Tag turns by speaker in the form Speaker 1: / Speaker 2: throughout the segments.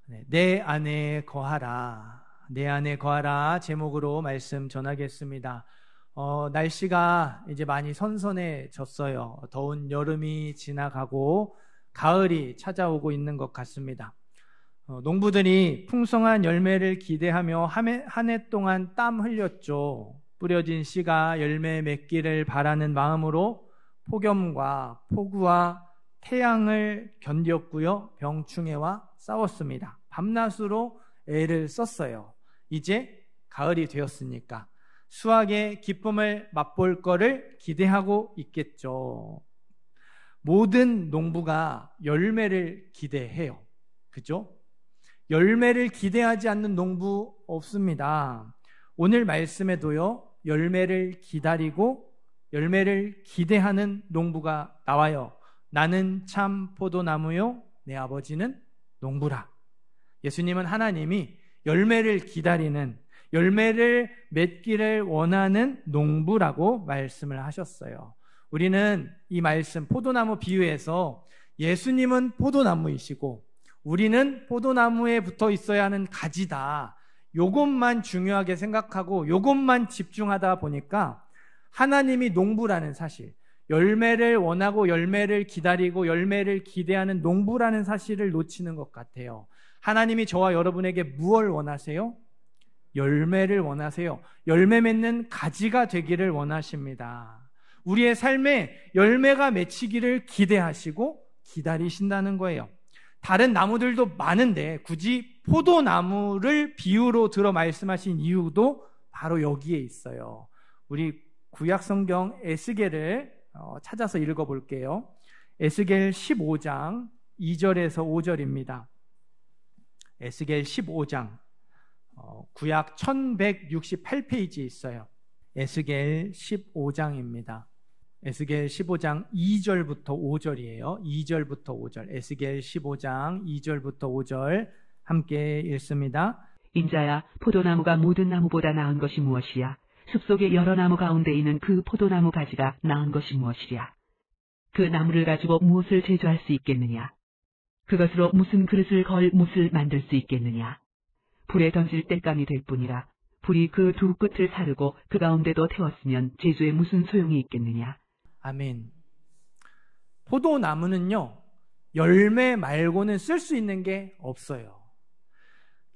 Speaker 1: 내 안에 거하라. 내 안에 거하라 제목으로 말씀 전하겠습니다. 날씨가 이제 많이 선선해졌어요. 더운 여름이 지나가고 가을이 찾아오고 있는 것 같습니다. 농부들이 풍성한 열매를 기대하며 한 해 동안 땀 흘렸죠. 뿌려진 씨가 열매 맺기를 바라는 마음으로 폭염과 폭우와 태양을 견뎠고요. 병충해와 싸웠습니다. 밤낮으로 애를 썼어요. 이제 가을이 되었으니까 수확의 기쁨을 맛볼 거를 기대하고 있겠죠. 모든 농부가 열매를 기대해요. 그죠? 열매를 기대하지 않는 농부 없습니다. 오늘 말씀에도요, 열매를 기다리고 열매를 기대하는 농부가 나와요. 나는 참 포도나무요, 내 아버지는 농부라. 예수님은 하나님이 열매를 기다리는, 열매를 맺기를 원하는 농부라고 말씀을 하셨어요. 우리는 이 말씀, 포도나무 비유에서 예수님은 포도나무이시고 우리는 포도나무에 붙어 있어야 하는 가지다. 요것만 중요하게 생각하고 요것만 집중하다 보니까 하나님이 농부라는 사실, 열매를 원하고 열매를 기다리고 열매를 기대하는 농부라는 사실을 놓치는 것 같아요. 하나님이 저와 여러분에게 무엇을 원하세요? 열매를 원하세요. 열매 맺는 가지가 되기를 원하십니다. 우리의 삶에 열매가 맺히기를 기대하시고 기다리신다는 거예요. 다른 나무들도 많은데 굳이 포도나무를 비유로 들어 말씀하신 이유도 바로 여기에 있어요. 우리 구약성경 에스겔을 찾아서 읽어볼게요. 에스겔 15장 2절에서 5절입니다. 에스겔 15장 구약 1168페이지에 있어요. 에스겔 15장입니다. 에스겔 15장 2절부터 5절이에요. 2절부터 5절. 에스겔 15장 2절부터 5절 함께 읽습니다.
Speaker 2: 인자야, 포도나무가 모든 나무보다 나은 것이 무엇이야? 숲속의 여러 나무 가운데 있는 그 포도나무 가지가 나은 것이 무엇이랴? 그 나무를 가지고 무엇을 제조할 수 있겠느냐? 그것으로 무슨 그릇을 걸 못을 만들 수 있겠느냐? 불에 던질 땔감이 될 뿐이라. 불이 그 두 끝을 사르고 그 가운데도 태웠으면 제조에 무슨 소용이 있겠느냐?
Speaker 1: 아멘. 포도나무는요, 열매 말고는 쓸 수 있는 게 없어요.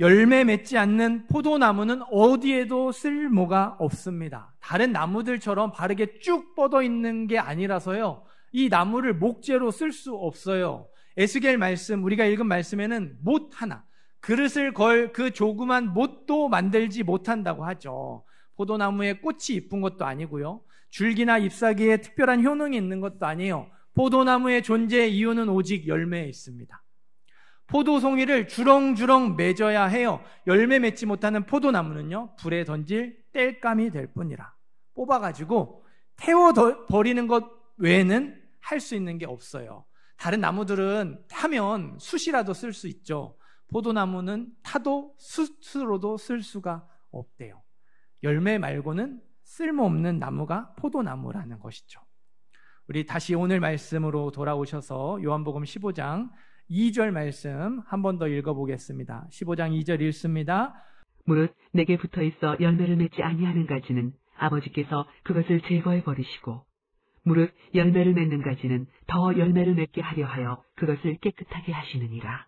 Speaker 1: 열매 맺지 않는 포도나무는 어디에도 쓸모가 없습니다. 다른 나무들처럼 바르게 쭉 뻗어 있는 게 아니라서요, 이 나무를 목재로 쓸 수 없어요. 에스겔 말씀, 우리가 읽은 말씀에는 못 하나, 그릇을 걸 그 조그만 못도 만들지 못한다고 하죠. 포도나무에 꽃이 이쁜 것도 아니고요, 줄기나 잎사귀에 특별한 효능이 있는 것도 아니에요. 포도나무의 존재의 이유는 오직 열매에 있습니다. 포도송이를 주렁주렁 맺어야 해요. 열매 맺지 못하는 포도나무는요, 불에 던질 땔감이 될 뿐이라. 뽑아가지고 태워 버리는 것 외에는 할 수 있는 게 없어요. 다른 나무들은 타면 숯이라도 쓸 수 있죠. 포도나무는 타도 숯으로도 쓸 수가 없대요. 열매 말고는 쓸모없는 나무가 포도나무라는 것이죠. 우리 다시 오늘 말씀으로 돌아오셔서 요한복음 15장 2절 말씀 한 번 더 읽어보겠습니다. 15장 2절 읽습니다.
Speaker 2: 무릇 내게 붙어있어 열매를 맺지 아니하는 가지는 아버지께서 그것을 제거해 버리시고, 무릇 열매를 맺는 가지는 더 열매를 맺게 하려 하여 그것을 깨끗하게 하시느니라.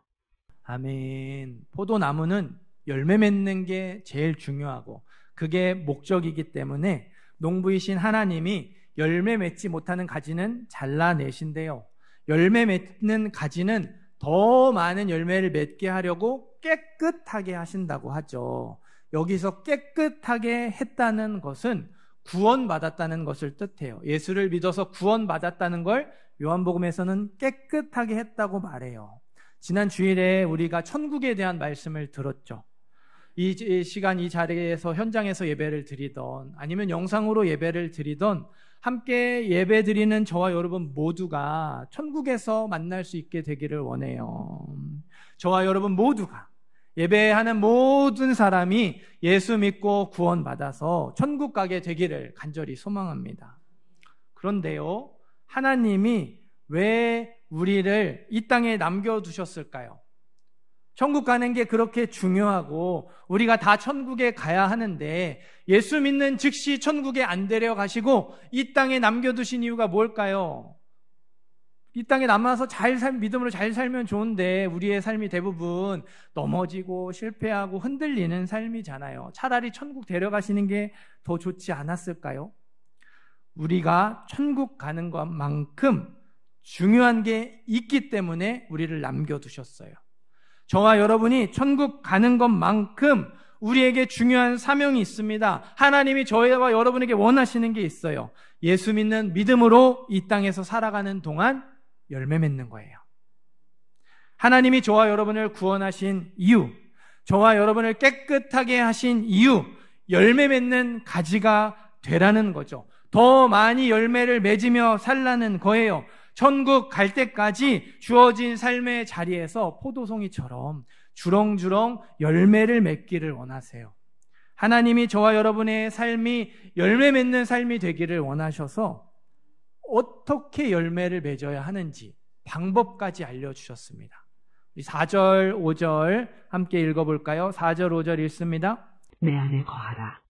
Speaker 1: 아멘. 포도나무는 열매 맺는 게 제일 중요하고 그게 목적이기 때문에 농부이신 하나님이 열매 맺지 못하는 가지는 잘라내신대요. 열매 맺는 가지는 더 많은 열매를 맺게 하려고 깨끗하게 하신다고 하죠. 여기서 깨끗하게 했다는 것은 구원받았다는 것을 뜻해요. 예수를 믿어서 구원받았다는 걸 요한복음에서는 깨끗하게 했다고 말해요. 지난 주일에 우리가 천국에 대한 말씀을 들었죠. 이 시간 이 자리에서 현장에서 예배를 드리던 아니면 영상으로 예배를 드리던 함께 예배 드리는 저와 여러분 모두가 천국에서 만날 수 있게 되기를 원해요. 저와 여러분 모두가, 예배하는 모든 사람이 예수 믿고 구원받아서 천국 가게 되기를 간절히 소망합니다. 그런데요, 하나님이 왜 우리를 이 땅에 남겨두셨을까요? 천국 가는 게 그렇게 중요하고 우리가 다 천국에 가야 하는데 예수 믿는 즉시 천국에 안 데려가시고 이 땅에 남겨두신 이유가 뭘까요? 이 땅에 남아서 믿음으로 잘 살면 좋은데 우리의 삶이 대부분 넘어지고 실패하고 흔들리는 삶이잖아요. 차라리 천국 데려가시는 게 더 좋지 않았을까요? 우리가 천국 가는 것만큼 중요한 게 있기 때문에 우리를 남겨두셨어요. 저와 여러분이 천국 가는 것만큼 우리에게 중요한 사명이 있습니다. 하나님이 저와 여러분에게 원하시는 게 있어요. 예수 믿는 믿음으로 이 땅에서 살아가는 동안 열매 맺는 거예요. 하나님이 저와 여러분을 구원하신 이유, 저와 여러분을 깨끗하게 하신 이유, 열매 맺는 가지가 되라는 거죠. 더 많이 열매를 맺으며 살라는 거예요. 천국 갈 때까지 주어진 삶의 자리에서 포도송이처럼 주렁주렁 열매를 맺기를 원하세요. 하나님이 저와 여러분의 삶이 열매 맺는 삶이 되기를 원하셔서 어떻게 열매를 맺어야 하는지 방법까지 알려주셨습니다. 우리 4절, 5절 함께 읽어볼까요? 4절, 5절 읽습니다.
Speaker 2: 내 안에 거하라.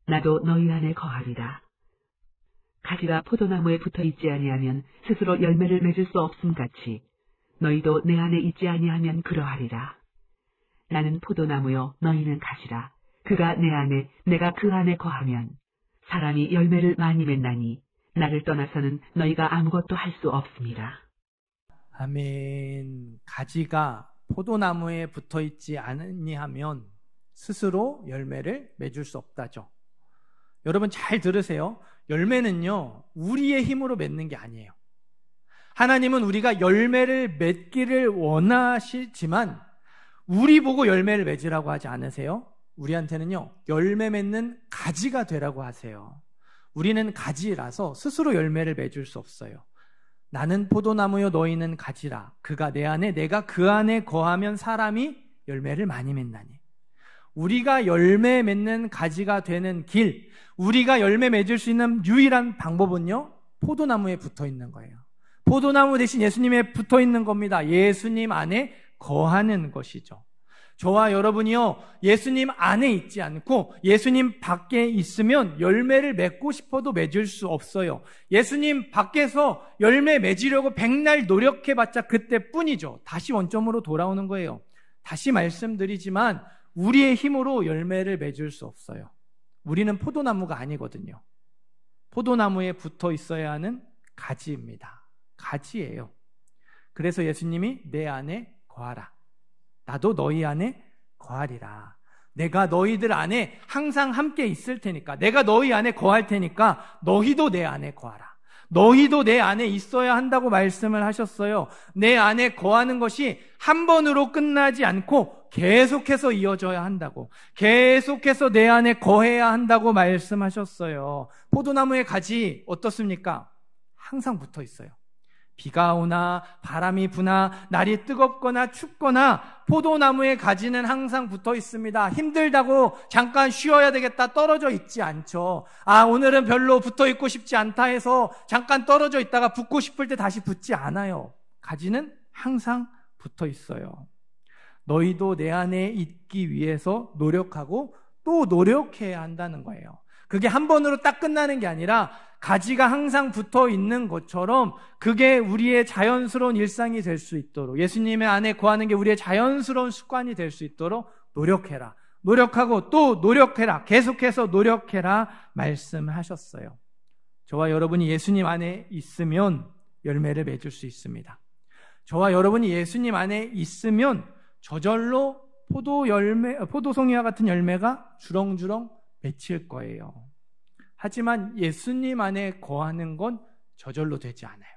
Speaker 2: 나도 너희 안에 거하리라. 가지가 포도나무에 붙어 있지 아니하면 스스로 열매를 맺을 수 없음같이 너희도 내 안에 있지 아니하면 그러하리라. 나는 포도나무요 너희는 가지라. 그가 내 안에 내가 그 안에 거하면 사람이 열매를 많이 맺나니 나를 떠나서는 너희가 아무것도 할 수 없습니다.
Speaker 1: 아멘. 가지가 포도나무에 붙어 있지 아니하면 스스로 열매를 맺을 수 없다죠. 여러분 잘 들으세요. 열매는요, 우리의 힘으로 맺는 게 아니에요. 하나님은 우리가 열매를 맺기를 원하시지만 우리 보고 열매를 맺으라고 하지 않으세요? 우리한테는요, 열매 맺는 가지가 되라고 하세요. 우리는 가지라서 스스로 열매를 맺을 수 없어요. 나는 포도나무요 너희는 가지라. 그가 내 안에 내가 그 안에 거하면 사람이 열매를 많이 맺나니. 우리가 열매 맺는 가지가 되는 길, 우리가 열매 맺을 수 있는 유일한 방법은요, 포도나무에 붙어 있는 거예요. 포도나무 대신 예수님에 붙어 있는 겁니다. 예수님 안에 거하는 것이죠. 저와 여러분이요, 예수님 안에 있지 않고 예수님 밖에 있으면 열매를 맺고 싶어도 맺을 수 없어요. 예수님 밖에서 열매 맺으려고 백날 노력해봤자 그때뿐이죠. 다시 원점으로 돌아오는 거예요. 다시 말씀드리지만 우리의 힘으로 열매를 맺을 수 없어요. 우리는 포도나무가 아니거든요. 포도나무에 붙어 있어야 하는 가지입니다. 가지예요. 그래서 예수님이 내 안에 거하라. 나도 너희 안에 거하리라. 내가 너희들 안에 항상 함께 있을 테니까, 내가 너희 안에 거할 테니까 너희도 내 안에 거하라. 너희도 내 안에 있어야 한다고 말씀을 하셨어요. 내 안에 거하는 것이 한 번으로 끝나지 않고 계속해서 이어져야 한다고, 계속해서 내 안에 거해야 한다고 말씀하셨어요. 포도나무의 가지 어떻습니까? 항상 붙어 있어요. 비가 오나 바람이 부나 날이 뜨겁거나 춥거나 포도나무의 가지는 항상 붙어 있습니다. 힘들다고 잠깐 쉬어야 되겠다 떨어져 있지 않죠. 오늘은 별로 붙어 있고 싶지 않다 해서 잠깐 떨어져 있다가 붙고 싶을 때 다시 붙지 않아요. 가지는 항상 붙어 있어요. 너희도 내 안에 있기 위해서 노력하고 또 노력해야 한다는 거예요. 그게 한 번으로 딱 끝나는 게 아니라 가지가 항상 붙어 있는 것처럼 그게 우리의 자연스러운 일상이 될 수 있도록, 예수님의 안에 거하는 게 우리의 자연스러운 습관이 될 수 있도록 노력해라. 노력하고 또 노력해라. 계속해서 노력해라 말씀하셨어요. 저와 여러분이 예수님 안에 있으면 열매를 맺을 수 있습니다. 저와 여러분이 예수님 안에 있으면 저절로 포도송이와 같은 열매가 주렁주렁 맺힐 거예요. 하지만 예수님 안에 거하는 건 저절로 되지 않아요.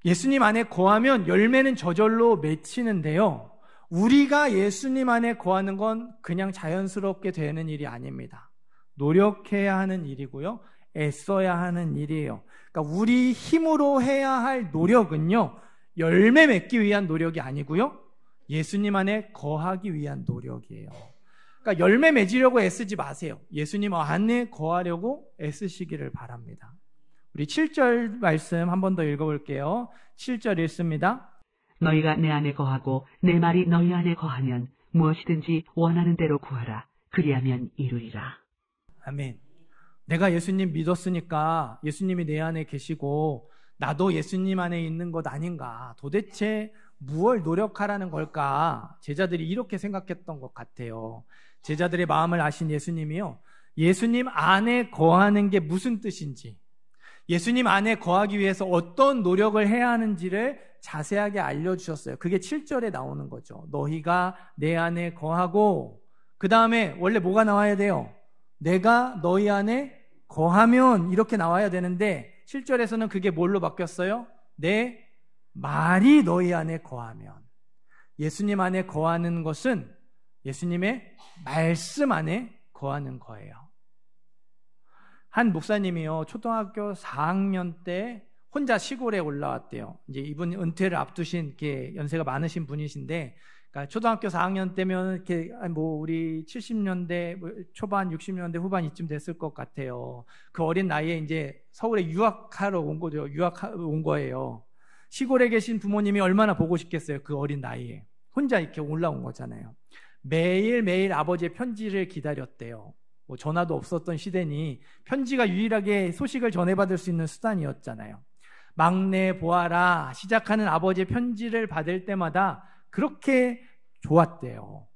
Speaker 1: 예수님 안에 거하면 열매는 저절로 맺히는데요. 우리가 예수님 안에 거하는 건 그냥 자연스럽게 되는 일이 아닙니다. 노력해야 하는 일이고요. 애써야 하는 일이에요. 그러니까 우리 힘으로 해야 할 노력은요, 열매 맺기 위한 노력이 아니고요, 예수님 안에 거하기 위한 노력이에요. 그러니까 열매 맺으려고 애쓰지 마세요. 예수님 안에 거하려고 애쓰시기를 바랍니다. 우리 7절 말씀 한 번 더 읽어볼게요. 7절 읽습니다.
Speaker 2: 너희가 내 안에 거하고 내 말이 너희 안에 거하면 무엇이든지 원하는 대로 구하라. 그리하면 이루리라.
Speaker 1: 아멘. 내가 예수님 믿었으니까 예수님이 내 안에 계시고 나도 예수님 안에 있는 것 아닌가? 도대체 무엇을 노력하라는 걸까? 제자들이 이렇게 생각했던 것 같아요. 제자들의 마음을 아신 예수님이요, 예수님 안에 거하는 게 무슨 뜻인지, 예수님 안에 거하기 위해서 어떤 노력을 해야 하는지를 자세하게 알려주셨어요. 그게 7절에 나오는 거죠. 너희가 내 안에 거하고, 그 다음에 원래 뭐가 나와야 돼요? 내가 너희 안에 거하면, 이렇게 나와야 되는데 7절에서는 그게 뭘로 바뀌었어요? 내 말이 너희 안에 거하면. 예수님 안에 거하는 것은 예수님의 말씀 안에 거하는 거예요. 한 목사님이요, 초등학교 4학년 때 혼자 시골에 올라왔대요. 이제 이분 은퇴를 앞두신, 이렇게 연세가 많으신 분이신데, 그러니까 초등학교 4학년 때면 이렇게 우리 70년대 초반, 60년대 후반 이쯤 됐을 것 같아요. 그 어린 나이에 이제 서울에 유학하러 온 거죠. 온 거예요. 시골에 계신 부모님이 얼마나 보고 싶겠어요. 그 어린 나이에 혼자 이렇게 올라온 거잖아요. 매일매일 아버지의 편지를 기다렸대요. 전화도 없었던 시대니 편지가 유일하게 소식을 전해받을 수 있는 수단이었잖아요. 막내 보아라 시작하는 아버지의 편지를 받을 때마다 그렇게 좋았대요.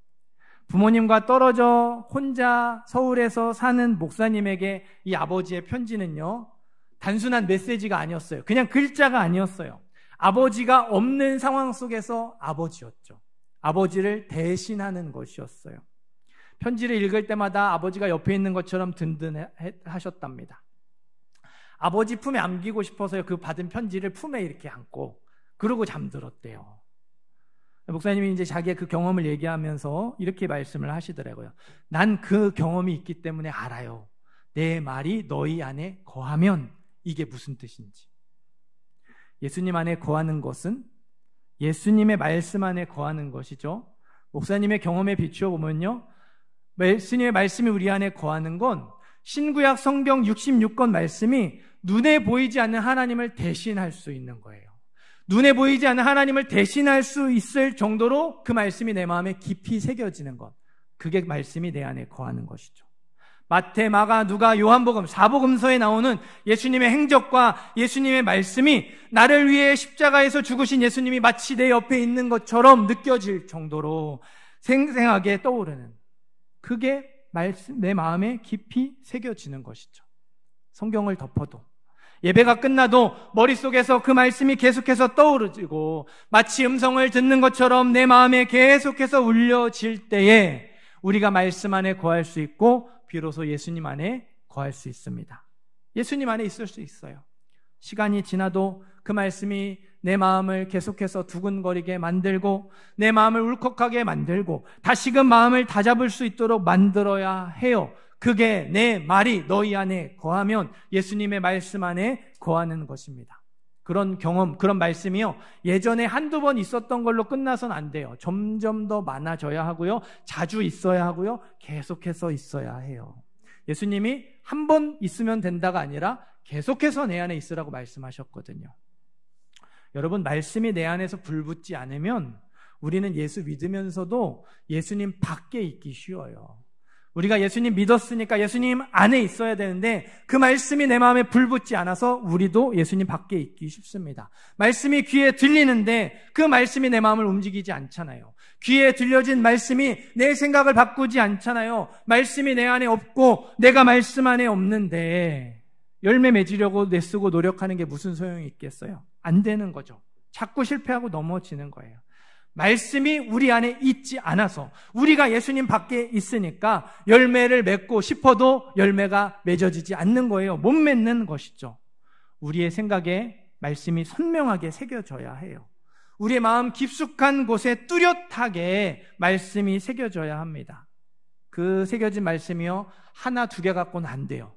Speaker 1: 부모님과 떨어져 혼자 서울에서 사는 목사님에게 이 아버지의 편지는요, 단순한 메시지가 아니었어요. 그냥 글자가 아니었어요. 아버지가 없는 상황 속에서 아버지였죠. 아버지를 대신하는 것이었어요. 편지를 읽을 때마다 아버지가 옆에 있는 것처럼 든든하셨답니다. 아버지 품에 안기고 싶어서 그 받은 편지를 품에 이렇게 안고 그러고 잠들었대요. 목사님이 이제 자기의 그 경험을 얘기하면서 이렇게 말씀을 하시더라고요. 난 그 경험이 있기 때문에 알아요. 내 말이 너희 안에 거하면 이게 무슨 뜻인지. 예수님 안에 거하는 것은 예수님의 말씀 안에 거하는 것이죠. 목사님의 경험에 비추어 보면요, 예수님의 말씀이 우리 안에 거하는 건 신구약 성경 66권 말씀이 눈에 보이지 않는 하나님을 대신할 수 있는 거예요. 눈에 보이지 않는 하나님을 대신할 수 있을 정도로 그 말씀이 내 마음에 깊이 새겨지는 것, 그게 말씀이 내 안에 거하는 것이죠. 마태, 마가, 누가, 요한복음, 사복음서에 나오는 예수님의 행적과 예수님의 말씀이 나를 위해 십자가에서 죽으신 예수님이 마치 내 옆에 있는 것처럼 느껴질 정도로 생생하게 떠오르는, 그게 내 마음에 깊이 새겨지는 것이죠. 성경을 덮어도, 예배가 끝나도 머릿속에서 그 말씀이 계속해서 떠오르고 마치 음성을 듣는 것처럼 내 마음에 계속해서 울려질 때에 우리가 말씀 안에 거할 수 있고 비로소 예수님 안에 거할 수 있습니다. 예수님 안에 있을 수 있어요. 시간이 지나도 그 말씀이 내 마음을 계속해서 두근거리게 만들고 내 마음을 울컥하게 만들고 다시금 마음을 다잡을 수 있도록 만들어야 해요. 그게 내 말이 너희 안에 거하면 예수님의 말씀 안에 거하는 것입니다. 그런 경험, 그런 말씀이요, 예전에 한두 번 있었던 걸로 끝나선 안 돼요. 점점 더 많아져야 하고요, 자주 있어야 하고요, 계속해서 있어야 해요. 예수님이 한 번 있으면 된다가 아니라 계속해서 내 안에 있으라고 말씀하셨거든요. 여러분, 말씀이 내 안에서 불붙지 않으면 우리는 예수 믿으면서도 예수님 밖에 있기 쉬워요. 우리가 예수님 믿었으니까 예수님 안에 있어야 되는데 그 말씀이 내 마음에 불붙지 않아서 우리도 예수님 밖에 있기 쉽습니다. 말씀이 귀에 들리는데 그 말씀이 내 마음을 움직이지 않잖아요. 귀에 들려진 말씀이 내 생각을 바꾸지 않잖아요. 말씀이 내 안에 없고 내가 말씀 안에 없는데 열매 맺으려고 내쓰고 노력하는 게 무슨 소용이 있겠어요? 안 되는 거죠. 자꾸 실패하고 넘어지는 거예요. 말씀이 우리 안에 있지 않아서 우리가 예수님 밖에 있으니까 열매를 맺고 싶어도 열매가 맺어지지 않는 거예요. 못 맺는 것이죠. 우리의 생각에 말씀이 선명하게 새겨져야 해요. 우리의 마음 깊숙한 곳에 뚜렷하게 말씀이 새겨져야 합니다. 그 새겨진 말씀이요, 하나 두 개 갖고는 안 돼요.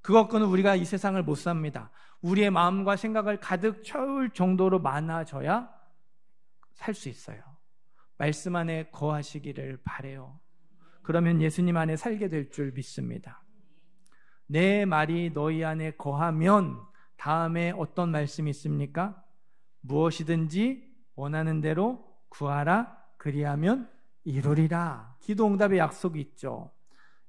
Speaker 1: 그것 갖고는 우리가 이 세상을 못 삽니다. 우리의 마음과 생각을 가득 채울 정도로 많아져야 살 수 있어요. 말씀 안에 거하시기를 바라요. 그러면 예수님 안에 살게 될 줄 믿습니다. 내 말이 너희 안에 거하면 다음에 어떤 말씀이 있습니까? 무엇이든지 원하는 대로 구하라. 그리하면 이루리라. 기도 응답의 약속이 있죠.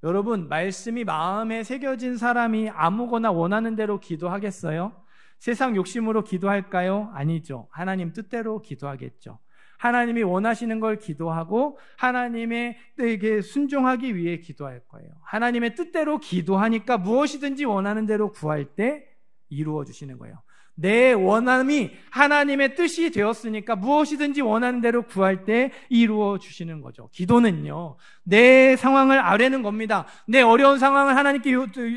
Speaker 1: 여러분, 말씀이 마음에 새겨진 사람이 아무거나 원하는 대로 기도하겠어요? 세상 욕심으로 기도할까요? 아니죠. 하나님 뜻대로 기도하겠죠. 하나님이 원하시는 걸 기도하고 하나님의 뜻에 순종하기 위해 기도할 거예요. 하나님의 뜻대로 기도하니까 무엇이든지 원하는 대로 구할 때 이루어 주시는 거예요. 내 원함이 하나님의 뜻이 되었으니까 무엇이든지 원하는 대로 구할 때 이루어 주시는 거죠. 기도는요, 내 상황을 아뢰는 겁니다. 내 어려운 상황을 하나님께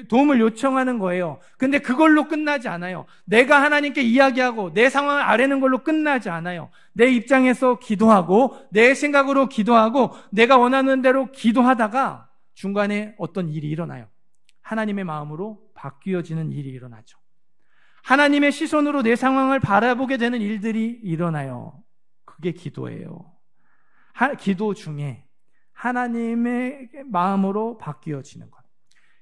Speaker 1: 도움을 요청하는 거예요. 근데 그걸로 끝나지 않아요. 내가 하나님께 이야기하고 내 상황을 아뢰는 걸로 끝나지 않아요. 내 입장에서 기도하고 내 생각으로 기도하고 내가 원하는 대로 기도하다가 중간에 어떤 일이 일어나요. 하나님의 마음으로 바뀌어지는 일이 일어나죠. 하나님의 시선으로 내 상황을 바라보게 되는 일들이 일어나요. 그게 기도예요. 기도 중에 하나님의 마음으로 바뀌어지는 것,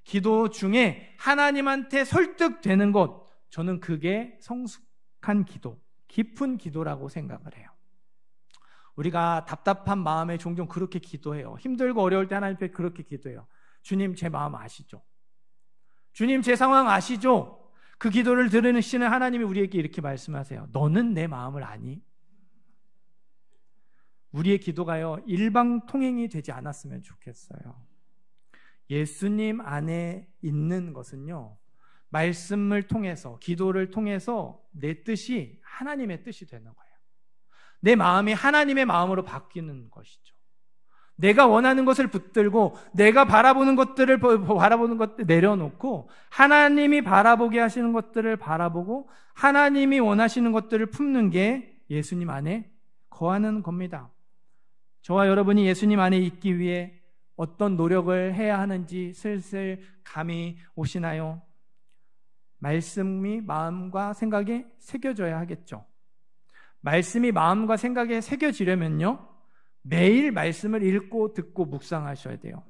Speaker 1: 기도 중에 하나님한테 설득되는 것, 저는 그게 성숙한 기도, 깊은 기도라고 생각을 해요. 우리가 답답한 마음에 종종 그렇게 기도해요. 힘들고 어려울 때 하나님 앞에 그렇게 기도해요. 주님, 제 마음 아시죠? 주님, 제 상황 아시죠? 그 기도를 들으시는 하나님이 우리에게 이렇게 말씀하세요. 너는 내 마음을 아니? 우리의 기도가요, 일방통행이 되지 않았으면 좋겠어요. 예수님 안에 있는 것은요, 말씀을 통해서, 기도를 통해서 내 뜻이 하나님의 뜻이 되는 거예요. 내 마음이 하나님의 마음으로 바뀌는 것이죠. 내가 원하는 것을 붙들고 내가 바라보는 것들을 내려놓고 하나님이 바라보게 하시는 것들을 바라보고 하나님이 원하시는 것들을 품는 게 예수님 안에 거하는 겁니다. 저와 여러분이 예수님 안에 있기 위해 어떤 노력을 해야 하는지 슬슬 감이 오시나요? 말씀이 마음과 생각에 새겨져야 하겠죠. 말씀이 마음과 생각에 새겨지려면요, 매일 말씀을 읽고 듣고 묵상하셔야 돼요.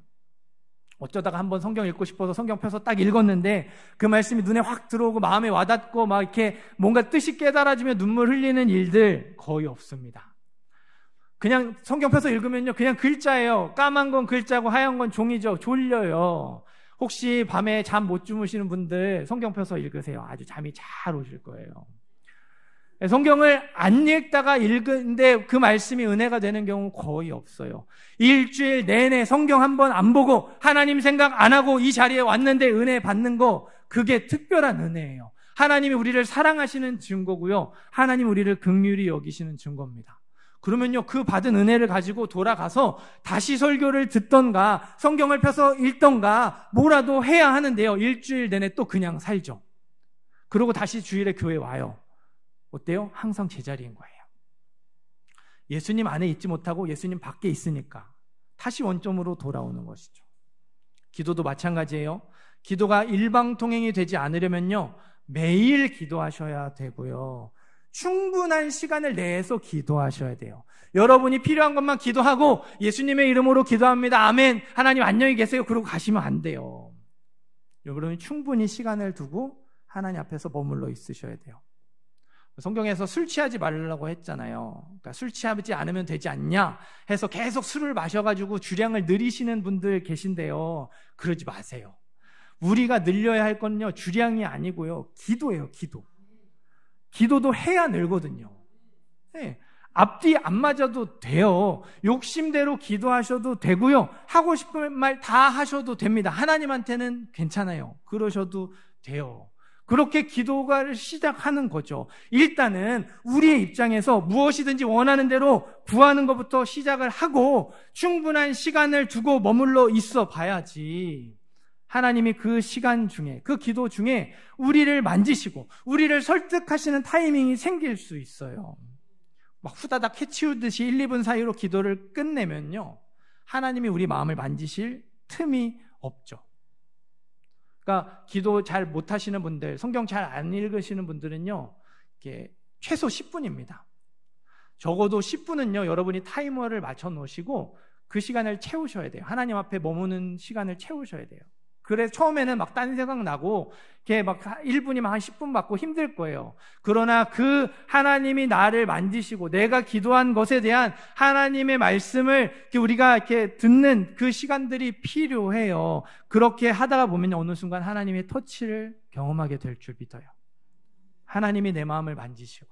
Speaker 1: 어쩌다가 한번 성경 읽고 싶어서 성경 펴서 딱 읽었는데 그 말씀이 눈에 확 들어오고 마음에 와닿고 막 이렇게 뭔가 뜻이 깨달아지며 눈물 흘리는 일들 거의 없습니다. 그냥 성경 펴서 읽으면요, 그냥 글자예요. 까만 건 글자고 하얀 건 종이죠. 졸려요. 혹시 밤에 잠 못 주무시는 분들 성경 펴서 읽으세요. 아주 잠이 잘 오실 거예요. 성경을 안 읽다가 읽는데 그 말씀이 은혜가 되는 경우 거의 없어요. 일주일 내내 성경 한 번 안 보고 하나님 생각 안 하고 이 자리에 왔는데 은혜 받는 거, 그게 특별한 은혜예요. 하나님이 우리를 사랑하시는 증거고요, 하나님 우리를 긍휼히 여기시는 증거입니다. 그러면요, 그 받은 은혜를 가지고 돌아가서 다시 설교를 듣던가 성경을 펴서 읽던가 뭐라도 해야 하는데요, 일주일 내내 또 그냥 살죠. 그러고 다시 주일에 교회 와요. 어때요? 항상 제자리인 거예요. 예수님 안에 있지 못하고 예수님 밖에 있으니까 다시 원점으로 돌아오는 것이죠. 기도도 마찬가지예요. 기도가 일방통행이 되지 않으려면요, 매일 기도하셔야 되고요, 충분한 시간을 내서 기도하셔야 돼요. 여러분이 필요한 것만 기도하고 예수님의 이름으로 기도합니다, 아멘, 하나님 안녕히 계세요, 그러고 가시면 안 돼요. 여러분이 충분히 시간을 두고 하나님 앞에서 머물러 있으셔야 돼요. 성경에서 술 취하지 말라고 했잖아요. 그러니까 술 취하지 않으면 되지 않냐 해서 계속 술을 마셔가지고 주량을 늘리시는 분들 계신데요, 그러지 마세요. 우리가 늘려야 할 건요, 주량이 아니고요, 기도예요. 기도도 해야 늘거든요. 네. 앞뒤 안 맞아도 돼요. 욕심대로 기도하셔도 되고요, 하고 싶은 말 다 하셔도 됩니다. 하나님한테는 괜찮아요. 그러셔도 돼요. 그렇게 기도가 시작하는 거죠. 일단은 우리의 입장에서 무엇이든지 원하는 대로 구하는 것부터 시작을 하고 충분한 시간을 두고 머물러 있어 봐야지 하나님이 그 시간 중에, 그 기도 중에 우리를 만지시고 우리를 설득하시는 타이밍이 생길 수 있어요. 막 후다닥 해치우듯이 1, 2분 사이로 기도를 끝내면요, 하나님이 우리 마음을 만지실 틈이 없죠. 그러니까 기도 잘 못하시는 분들, 성경 잘 안 읽으시는 분들은요, 이게 최소 10분입니다. 적어도 10분은요, 여러분이 타이머를 맞춰 놓으시고 그 시간을 채우셔야 돼요. 하나님 앞에 머무는 시간을 채우셔야 돼요. 그래 처음에는 막 딴 생각 나고 이렇게 막 1분이면 한 10분 받고 힘들 거예요. 그러나 그 하나님이 나를 만지시고 내가 기도한 것에 대한 하나님의 말씀을 우리가 이렇게 듣는 그 시간들이 필요해요. 그렇게 하다가 보면 어느 순간 하나님의 터치를 경험하게 될 줄 믿어요. 하나님이 내 마음을 만지시고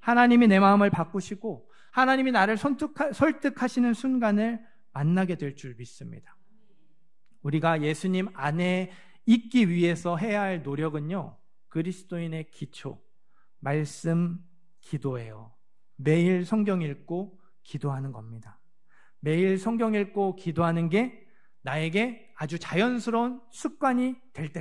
Speaker 1: 하나님이 내 마음을 바꾸시고 하나님이 나를 설득하시는 순간을 만나게 될 줄 믿습니다. 우리가 예수님 안에 있기 위해서 해야 할 노력은요, 그리스도인의 기초, 말씀, 기도예요. 매일 성경 읽고 기도하는 겁니다. 매일 성경 읽고 기도하는 게 나에게 아주 자연스러운 습관이 될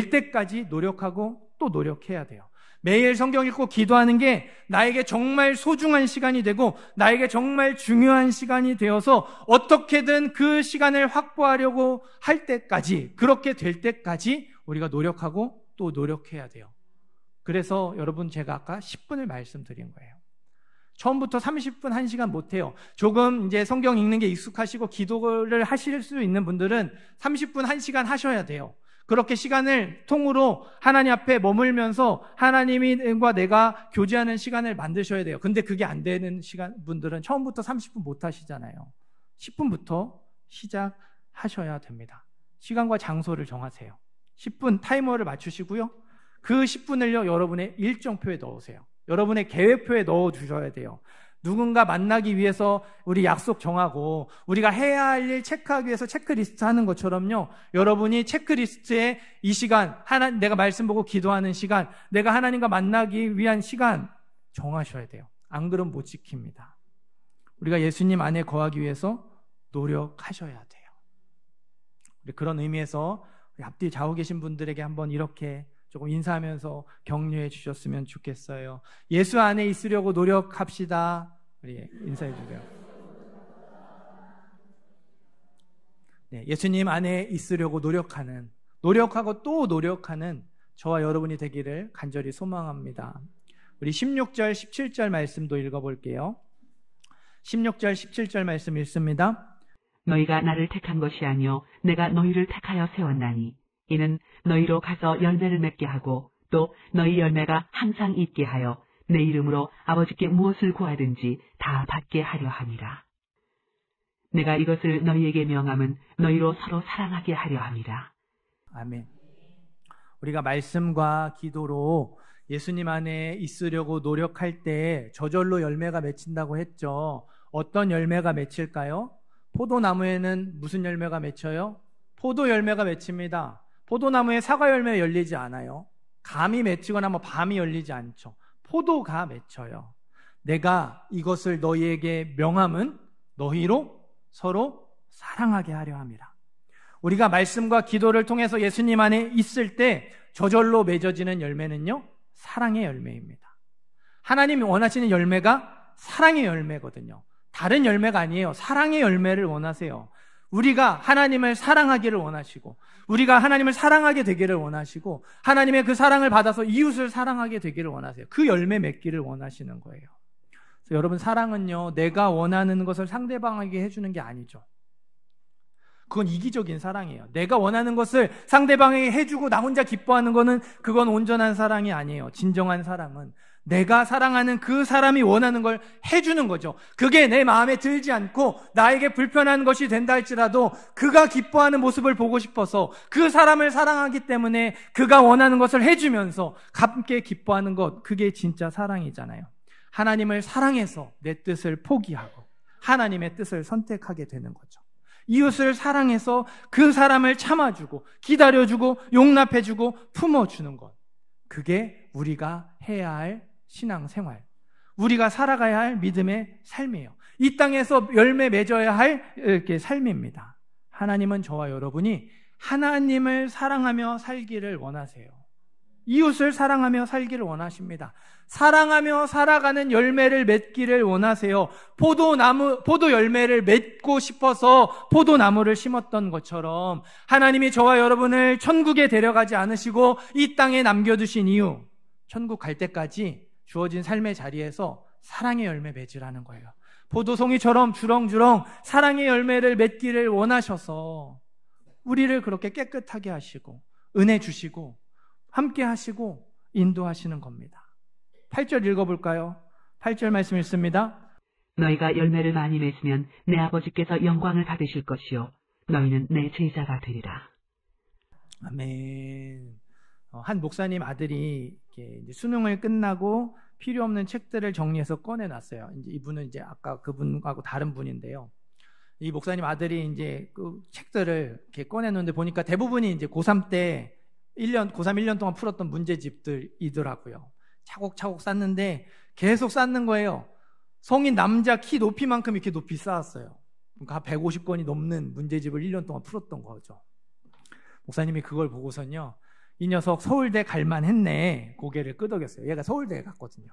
Speaker 1: 때까지 노력하고 또 노력해야 돼요. 매일 성경 읽고 기도하는 게 나에게 정말 소중한 시간이 되고 나에게 정말 중요한 시간이 되어서 어떻게든 그 시간을 확보하려고 할 때까지, 그렇게 될 때까지 우리가 노력하고 또 노력해야 돼요. 그래서 여러분, 제가 아까 10분을 말씀드린 거예요. 처음부터 30분, 1시간 못해요. 조금 이제 성경 읽는 게 익숙하시고 기도를 하실 수 있는 분들은 30분, 1시간 하셔야 돼요. 그렇게 시간을 통으로 하나님 앞에 머물면서 하나님과 내가 교제하는 시간을 만드셔야 돼요. 근데 그게 안 되는 분들은 처음부터 30분 못 하시잖아요. 10분부터 시작하셔야 됩니다. 시간과 장소를 정하세요. 10분 타이머를 맞추시고요. 그 10분을요, 여러분의 일정표에 넣으세요. 여러분의 계획표에 넣어주셔야 돼요. 누군가 만나기 위해서 우리 약속 정하고 우리가 해야 할 일 체크하기 위해서 체크리스트 하는 것처럼요, 여러분이 체크리스트에 이 시간, 내가 말씀 보고 기도하는 시간, 내가 하나님과 만나기 위한 시간 정하셔야 돼요. 안 그러면 못 지킵니다. 우리가 예수님 안에 거하기 위해서 노력하셔야 돼요. 우리 그런 의미에서 우리 앞뒤 좌우 계신 분들에게 한번 이렇게 조금 인사하면서 격려해 주셨으면 좋겠어요. 예수 안에 있으려고 노력합시다. 우리 인사해 주세요. 네, 예수님 안에 있으려고 노력하고 또 노력하는 저와 여러분이 되기를 간절히 소망합니다. 우리 16절, 17절 말씀도 읽어볼게요. 16절, 17절 말씀 읽습니다.
Speaker 2: 너희가 나를 택한 것이 아니요 내가 너희를 택하여 세웠나니 이는 너희로 가서 열매를 맺게 하고 또 너희 열매가 항상 있게 하여 내 이름으로 아버지께 무엇을 구하든지 다 받게 하려 함이라. 내가 이것을 너희에게 명함은 너희로 서로 사랑하게 하려 함이라.
Speaker 1: 아멘. 우리가 말씀과 기도로 예수님 안에 있으려고 노력할 때 저절로 열매가 맺힌다고 했죠. 어떤 열매가 맺힐까요? 포도나무에는 무슨 열매가 맺혀요? 포도 열매가 맺힙니다. 포도나무에 사과 열매 열리지 않아요. 감이 맺히거나 밤이 열리지 않죠. 포도가 맺혀요. 내가 이것을 너희에게 명함은 너희로 서로 사랑하게 하려 함이라. 우리가 말씀과 기도를 통해서 예수님 안에 있을 때 저절로 맺어지는 열매는요, 사랑의 열매입니다. 하나님이 원하시는 열매가 사랑의 열매거든요. 다른 열매가 아니에요. 사랑의 열매를 원하세요. 우리가 하나님을 사랑하기를 원하시고 우리가 하나님을 사랑하게 되기를 원하시고 하나님의 그 사랑을 받아서 이웃을 사랑하게 되기를 원하세요. 그 열매 맺기를 원하시는 거예요. 그래서 여러분, 사랑은요, 내가 원하는 것을 상대방에게 해주는 게 아니죠. 그건 이기적인 사랑이에요. 내가 원하는 것을 상대방에게 해주고 나 혼자 기뻐하는 거는 그건 온전한 사랑이 아니에요. 진정한 사랑은 내가 사랑하는 그 사람이 원하는 걸 해주는 거죠. 그게 내 마음에 들지 않고 나에게 불편한 것이 된다 할지라도 그가 기뻐하는 모습을 보고 싶어서 그 사람을 사랑하기 때문에 그가 원하는 것을 해주면서 함께 기뻐하는 것, 그게 진짜 사랑이잖아요. 하나님을 사랑해서 내 뜻을 포기하고 하나님의 뜻을 선택하게 되는 거죠. 이웃을 사랑해서 그 사람을 참아주고 기다려주고 용납해주고 품어주는 것, 그게 우리가 해야 할 신앙생활, 우리가 살아가야 할 믿음의 삶이에요. 이 땅에서 열매 맺어야 할 이렇게 삶입니다. 하나님은 저와 여러분이 하나님을 사랑하며 살기를 원하세요. 이웃을 사랑하며 살기를 원하십니다. 사랑하며 살아가는 열매를 맺기를 원하세요. 포도 열매를 맺고 싶어서 포도나무를 심었던 것처럼 하나님이 저와 여러분을 천국에 데려가지 않으시고 이 땅에 남겨두신 이유, 천국 갈 때까지 주어진 삶의 자리에서 사랑의 열매 맺으라는 거예요. 포도송이처럼 주렁주렁 사랑의 열매를 맺기를 원하셔서 우리를 그렇게 깨끗하게 하시고 은혜 주시고 함께 하시고 인도하시는 겁니다. 8절 읽어볼까요? 8절 말씀 읽습니다.
Speaker 2: 너희가 열매를 많이 맺으면 내 아버지께서 영광을 받으실 것이요 너희는 내 제자가 되리라.
Speaker 1: 아멘. 한 목사님 아들이 이제 수능을 끝나고 필요 없는 책들을 정리해서 꺼내놨어요. 이제 이분은 이제 아까 그분하고 다른 분인데요. 이 목사님 아들이 이제 그 책들을 이렇게 꺼내놓는데 보니까 대부분이 이제 고3 때 고3 1년 동안 풀었던 문제집들이더라고요. 차곡차곡 쌓는데 계속 쌓는 거예요. 성인 남자 키 높이만큼 이렇게 높이 쌓았어요. 그러니까 150권이 넘는 문제집을 1년 동안 풀었던 거죠. 목사님이 그걸 보고선요, 이 녀석 서울대 갈만했네 고개를 끄덕였어요. 얘가 서울대에 갔거든요.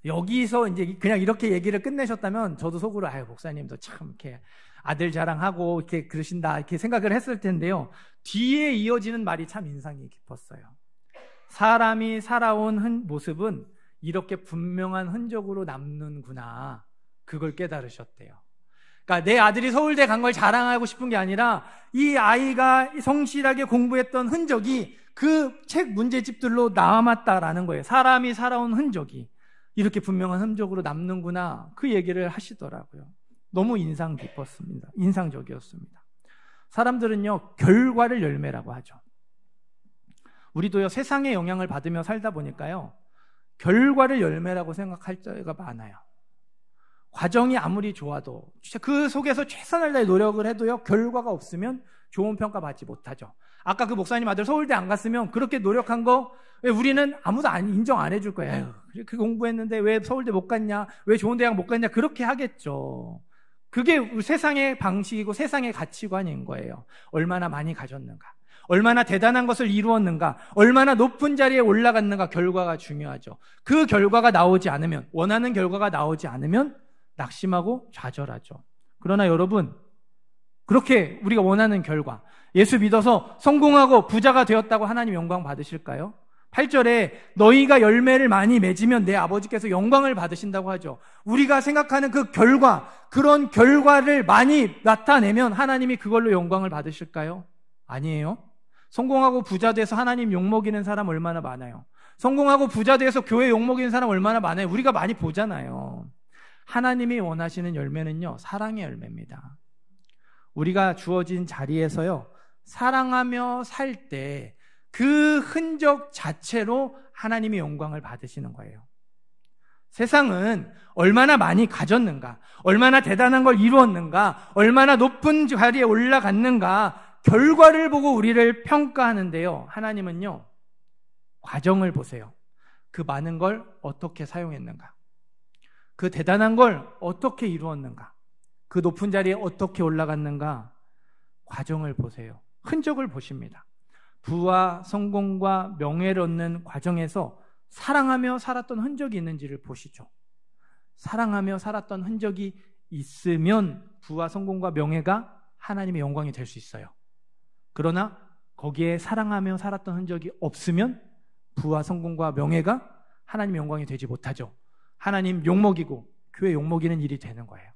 Speaker 1: 여기서 이제 그냥 이렇게 얘기를 끝내셨다면 저도 속으로 아유 목사님도 참 이렇게 아들 자랑하고 이렇게 그러신다 이렇게 생각을 했을 텐데요. 뒤에 이어지는 말이 참 인상이 깊었어요. 사람이 살아온 모습은 이렇게 분명한 흔적으로 남는구나. 그걸 깨달으셨대요. 그러니까 내 아들이 서울대 간 걸 자랑하고 싶은 게 아니라 이 아이가 성실하게 공부했던 흔적이 그 책 문제집들로 남았다라는 거예요. 사람이 살아온 흔적이 이렇게 분명한 흔적으로 남는구나. 그 얘기를 하시더라고요. 너무 인상 깊었습니다. 인상적이었습니다. 사람들은요, 결과를 열매라고 하죠. 우리도요, 세상의 영향을 받으며 살다 보니까요, 결과를 열매라고 생각할 때가 많아요. 과정이 아무리 좋아도 그 속에서 최선을 다해 노력을 해도요, 결과가 없으면 좋은 평가 받지 못하죠. 아까 그 목사님 아들 서울대 안 갔으면 그렇게 노력한 거 왜 우리는 아무도 인정 안 해줄 거예요. 그렇게 공부했는데 왜 서울대 못 갔냐, 왜 좋은 대학 못 갔냐, 그렇게 하겠죠. 그게 세상의 방식이고 세상의 가치관인 거예요. 얼마나 많이 가졌는가, 얼마나 대단한 것을 이루었는가, 얼마나 높은 자리에 올라갔는가, 결과가 중요하죠. 그 결과가 나오지 않으면, 원하는 결과가 나오지 않으면 낙심하고 좌절하죠. 그러나 여러분, 그렇게 우리가 원하는 결과, 예수 믿어서 성공하고 부자가 되었다고 하나님 영광 받으실까요? 8절에 너희가 열매를 많이 맺으면 내 아버지께서 영광을 받으신다고 하죠. 우리가 생각하는 그 결과, 그런 결과를 많이 나타내면 하나님이 그걸로 영광을 받으실까요? 아니에요. 성공하고 부자 돼서 하나님 욕먹이는 사람 얼마나 많아요. 성공하고 부자 돼서 교회 욕먹이는 사람 얼마나 많아요. 우리가 많이 보잖아요. 하나님이 원하시는 열매는요, 사랑의 열매입니다. 우리가 주어진 자리에서요, 사랑하며 살 때 그 흔적 자체로 하나님이 영광을 받으시는 거예요. 세상은 얼마나 많이 가졌는가, 얼마나 대단한 걸 이루었는가, 얼마나 높은 자리에 올라갔는가, 결과를 보고 우리를 평가하는데요. 하나님은요, 과정을 보세요. 그 많은 걸 어떻게 사용했는가, 그 대단한 걸 어떻게 이루었는가, 그 높은 자리에 어떻게 올라갔는가, 과정을 보세요. 흔적을 보십니다. 부와 성공과 명예를 얻는 과정에서 사랑하며 살았던 흔적이 있는지를 보시죠. 사랑하며 살았던 흔적이 있으면 부와 성공과 명예가 하나님의 영광이 될 수 있어요. 그러나 거기에 사랑하며 살았던 흔적이 없으면 부와 성공과 명예가 하나님의 영광이 되지 못하죠. 하나님 욕먹이고 교회 욕먹이는 일이 되는 거예요.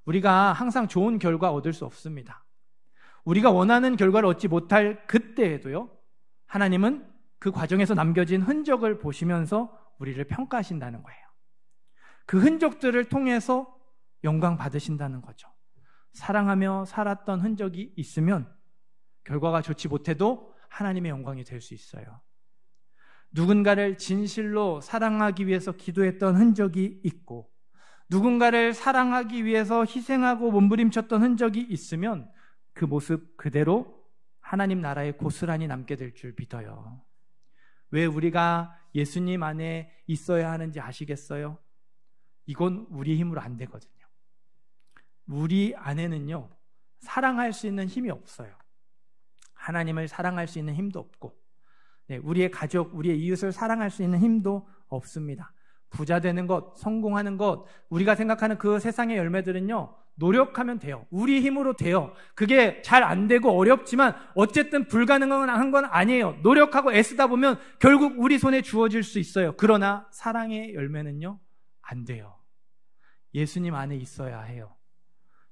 Speaker 1: 우리가 항상 좋은 결과 얻을 수 없습니다. 우리가 원하는 결과를 얻지 못할 그때에도요, 하나님은 그 과정에서 남겨진 흔적을 보시면서 우리를 평가하신다는 거예요. 그 흔적들을 통해서 영광 받으신다는 거죠. 사랑하며 살았던 흔적이 있으면 결과가 좋지 못해도 하나님의 영광이 될 수 있어요. 누군가를 진실로 사랑하기 위해서 기도했던 흔적이 있고, 누군가를 사랑하기 위해서 희생하고 몸부림쳤던 흔적이 있으면 그 모습 그대로 하나님 나라에 고스란히 남게 될 줄 믿어요. 왜 우리가 예수님 안에 있어야 하는지 아시겠어요? 이건 우리 힘으로 안 되거든요. 우리 안에는요, 사랑할 수 있는 힘이 없어요. 하나님을 사랑할 수 있는 힘도 없고, 우리의 가족, 우리의 이웃을 사랑할 수 있는 힘도 없습니다. 부자 되는 것, 성공하는 것, 우리가 생각하는 그 세상의 열매들은요, 노력하면 돼요. 우리 힘으로 돼요. 그게 잘 안 되고 어렵지만 어쨌든 불가능한 건 아니에요. 노력하고 애쓰다 보면 결국 우리 손에 주어질 수 있어요. 그러나 사랑의 열매는요, 안 돼요. 예수님 안에 있어야 해요.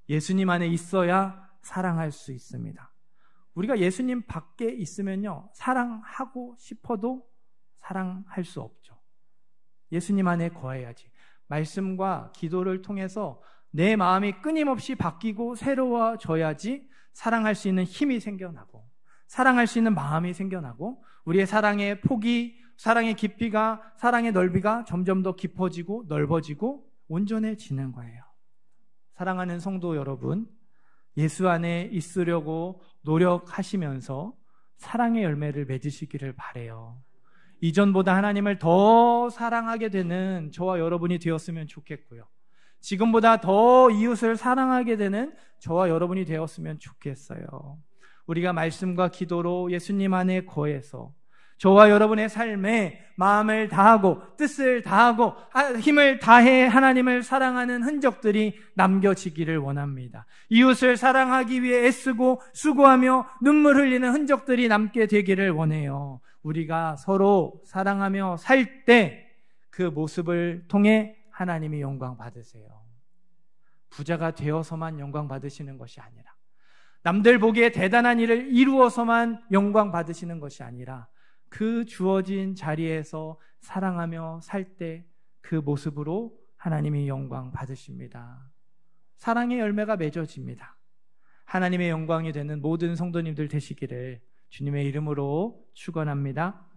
Speaker 1: 예수님 안에 있어야 사랑할 수 있습니다. 우리가 예수님 밖에 있으면요, 사랑하고 싶어도 사랑할 수 없죠. 예수님 안에 거해야지. 말씀과 기도를 통해서 내 마음이 끊임없이 바뀌고 새로워져야지 사랑할 수 있는 힘이 생겨나고, 사랑할 수 있는 마음이 생겨나고, 우리의 사랑의 폭이, 사랑의 깊이가, 사랑의 넓이가 점점 더 깊어지고 넓어지고 온전해지는 거예요. 사랑하는 성도 여러분, 예수 안에 있으려고 노력하시면서 사랑의 열매를 맺으시기를 바라요. 이전보다 하나님을 더 사랑하게 되는 저와 여러분이 되었으면 좋겠고요. 지금보다 더 이웃을 사랑하게 되는 저와 여러분이 되었으면 좋겠어요. 우리가 말씀과 기도로 예수님 안에 거해서 저와 여러분의 삶에 마음을 다하고 뜻을 다하고 힘을 다해 하나님을 사랑하는 흔적들이 남겨지기를 원합니다. 이웃을 사랑하기 위해 애쓰고 수고하며 눈물 흘리는 흔적들이 남게 되기를 원해요. 우리가 서로 사랑하며 살 때 그 모습을 통해 하나님이 영광 받으세요. 부자가 되어서만 영광 받으시는 것이 아니라, 남들 보기에 대단한 일을 이루어서만 영광 받으시는 것이 아니라, 그 주어진 자리에서 사랑하며 살 때 그 모습으로 하나님이 영광 받으십니다. 사랑의 열매가 맺어집니다. 하나님의 영광이 되는 모든 성도님들 되시기를 주님의 이름으로 축원합니다.